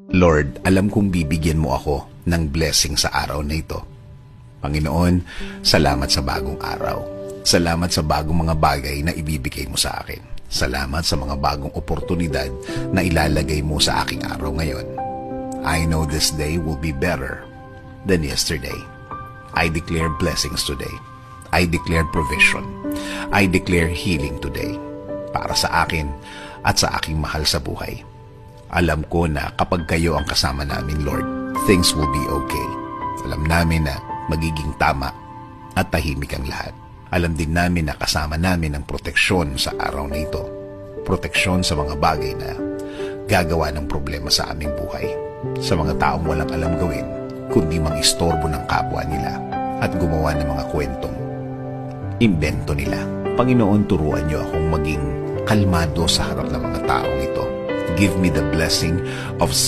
Lord, alam kong bibigyan mo ako ng blessing sa araw na ito. Panginoon, salamat sa bagong araw. Salamat sa bagong mga bagay na ibibigay mo sa akin. Salamat sa mga bagong oportunidad na ilalagay mo sa aking araw ngayon. I know this day will be better than yesterday. I declare blessings today. I declare provision. I declare healing today para sa akin at sa aking mahal sa buhay. Alam ko na kapag kayo ang kasama namin, Lord, things will be okay. Alam namin na magiging tama at tahimik ang lahat. Alam din namin na kasama namin ang proteksyon sa araw na ito. Proteksyon sa mga bagay na gagawa ng problema sa aming buhay. Sa mga taong walang alam gawin, kundi mang istorbo ng kapwa nila at gumawa ng mga kwentong imbento nila. Panginoon, turuan niyo akong maging kalmado sa harap ng mga taong ito. Give me the blessing of self